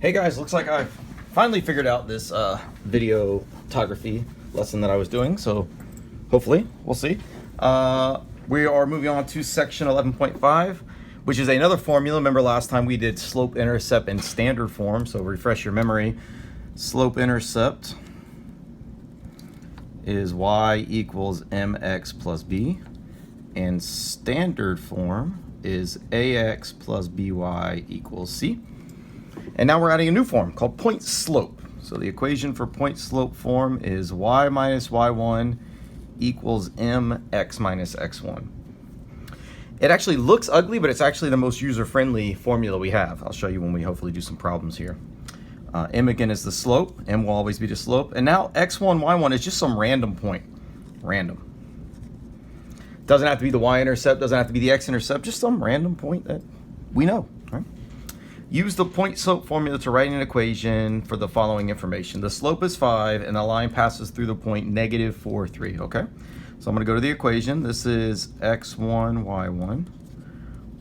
Hey guys, looks like I've finally figured out this videography lesson that I was doing, so hopefully, we'll see. We are moving on to section 11.5, which is another formula. Remember last time we did slope, intercept, and standard form, so refresh your memory. Slope-intercept is y equals mx plus b, and standard form is ax plus by equals c. And now we're adding a new form called point slope. So the equation for point slope form is y minus y1 equals mx minus x1. It actually looks ugly, but it's actually the most user-friendly formula we have. I'll show you when we hopefully do some problems here. M again is the slope. M will always be the slope. And now x1, y1 is just some random point. Random. Doesn't have to be the y-intercept, doesn't have to be the x-intercept, just some random point that we know, right? Use the point slope formula to write an equation for the following information. The slope is 5 and the line passes through the point negative 4, 3, okay? So I'm gonna go to the equation. This is x1, y1.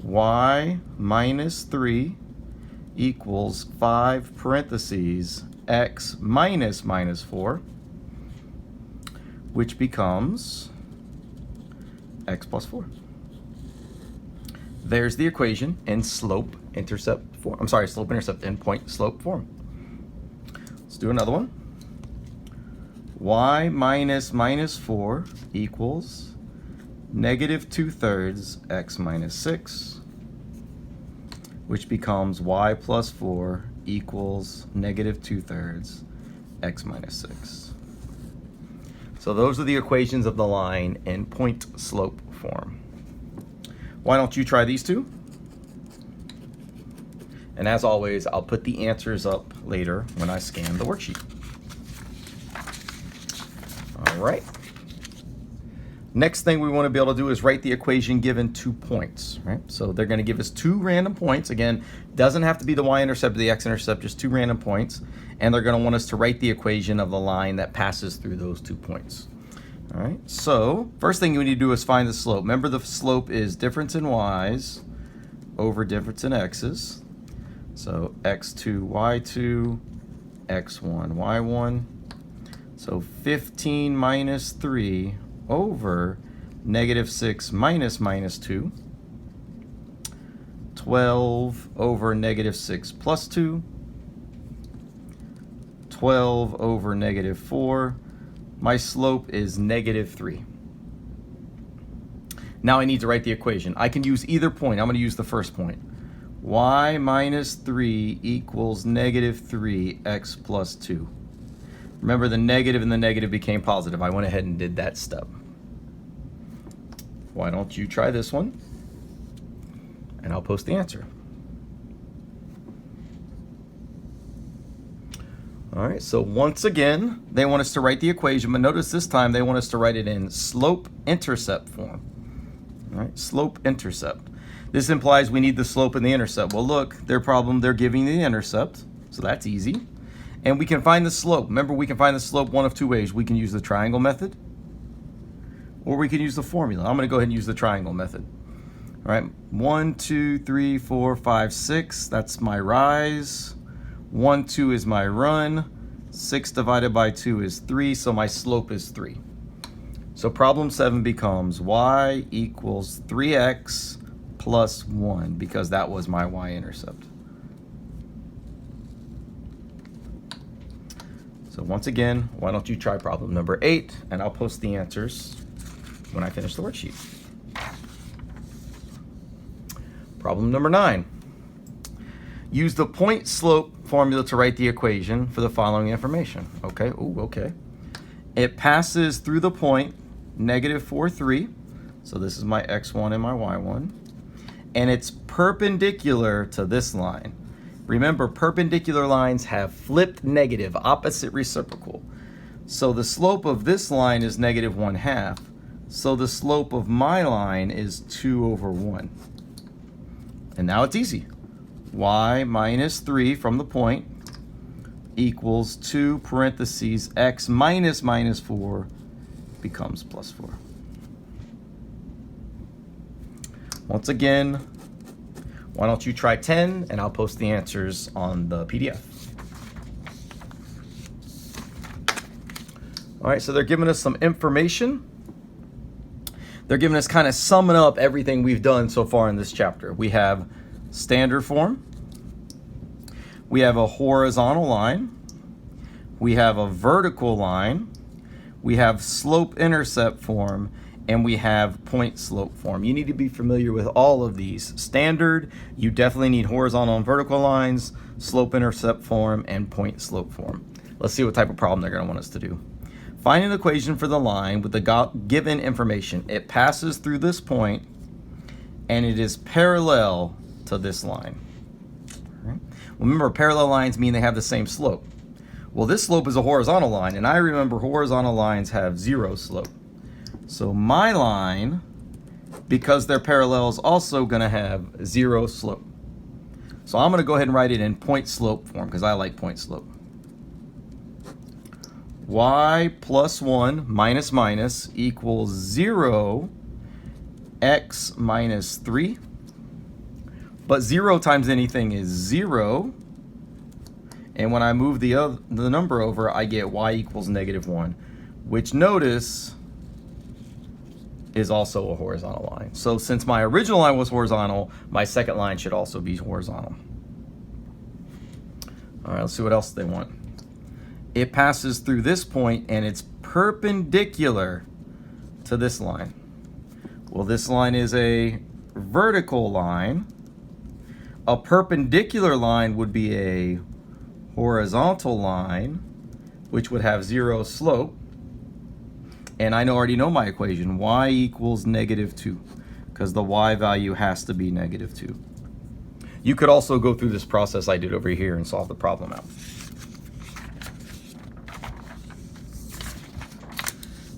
Y minus 3 equals 5 parentheses x minus minus 4, which becomes x plus 4. There's the equation in slope-intercept form. I'm sorry, slope-intercept in point-slope form. Let's do another one. Y minus minus 4 equals negative 2/3 x minus 6, which becomes y plus 4 equals negative 2/3 x minus 6. So those are the equations of the line in point-slope form. Why don't you try these two? And as always, I'll put the answers up later when I scan the worksheet. All right. Next thing we want to be able to do is write the equation given 2 points, right? So they're going to give us 2 random points. Again, doesn't have to be the y-intercept or the x-intercept, just 2 random points. And they're going to want us to write the equation of the line that passes through those 2 points. All right, so first thing you need to do is find the slope. Remember, the slope is difference in y's over difference in x's. So x2, y2, x1, y1. So 15 minus 3 over negative 6 minus minus 2. 12 over negative 6 plus 2. 12 over negative 4. My slope is negative 3. Now I need to write the equation. I can use either point. I'm going to use the first point. Y minus 3 equals negative 3x plus 2. Remember, the negative and the negative became positive. I went ahead and did that step. Why don't you try this one? And I'll post the answer. All right, so once again, they want us to write the equation, but notice this time they want us to write it in slope-intercept form. All right, slope-intercept. This implies we need the slope and the intercept. Well, look, their problem, they're giving the intercept, so that's easy. And we can find the slope. Remember, we can find the slope one of 2 ways. We can use the triangle method, or we can use the formula. I'm going to go ahead and use the triangle method. All right, 1, 2, 3, 4, 5, 6. That's my rise. 1, 2 is my run. 6 divided by 2 is 3, so my slope is 3. So problem 7 becomes y equals 3x plus 1, because that was my y-intercept. So once again, why don't you try problem number 8, and I'll post the answers when I finish the worksheet. Problem number 9. Use the point slope formula to write the equation for the following information. Okay, okay. It passes through the point negative 4, 3. So this is my x1 and my y1. And it's perpendicular to this line. Remember, perpendicular lines have flipped negative, opposite reciprocal. So the slope of this line is negative 1/2. So the slope of my line is 2 over 1. And now it's easy. Y minus 3 from the point equals 2 parentheses x minus minus 4 becomes plus 4. Once again, Why don't you try 10, and I'll post the answers on the PDF. All right, so they're giving us some information. They're giving us kind of summing up everything we've done so far in this chapter. We have standard form. We have a horizontal line. We have a vertical line. We have slope-intercept form. And we have point-slope form. You need to be familiar with all of these. Standard, you definitely need horizontal and vertical lines, slope-intercept form, and point-slope form. Let's see what type of problem they're going to want us to do. Find an equation for the line with the given information. It passes through this point, and it is parallel to this line. All right. Remember, parallel lines mean they have the same slope. Well, this slope is a horizontal line, and I remember horizontal lines have zero slope. So my line, because they're parallel, is also going to have zero slope. So I'm going to go ahead and write it in point-slope form because I like point-slope. Y plus 1 minus minus equals 0, x minus 3. But 0 times anything is 0. And when I move the number over, I get y equals -1, which notice is also a horizontal line. So since my original line was horizontal, my second line should also be horizontal. All right, let's see what else they want. It passes through this point and it's perpendicular to this line. Well, this line is a vertical line. A perpendicular line would be a horizontal line, which would have zero slope. And I already know my equation, y equals -2, because the y value has to be -2. You could also go through this process I did over here and solve the problem out.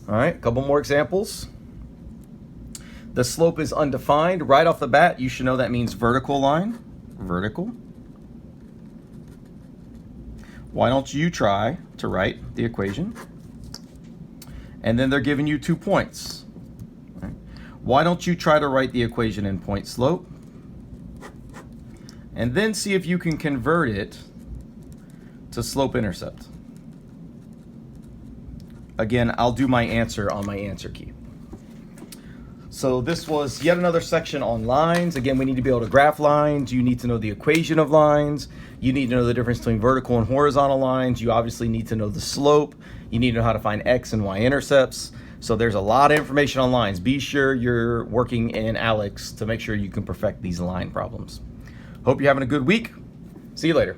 All right, a couple more examples. The slope is undefined. Right off the bat, you should know that means vertical line, vertical. Why don't you try to write the equation? And then they're giving you 2 points. Right? Why don't you try to write the equation in point slope? And then see if you can convert it to slope intercept. Again, I'll do my answer on my answer key. So this was yet another section on lines. Again, we need to be able to graph lines. You need to know the equation of lines. You need to know the difference between vertical and horizontal lines. You obviously need to know the slope. You need to know how to find x and y intercepts. So there's a lot of information on lines. Be sure you're working in ALEKS to make sure you can perfect these line problems. Hope you're having a good week. See you later.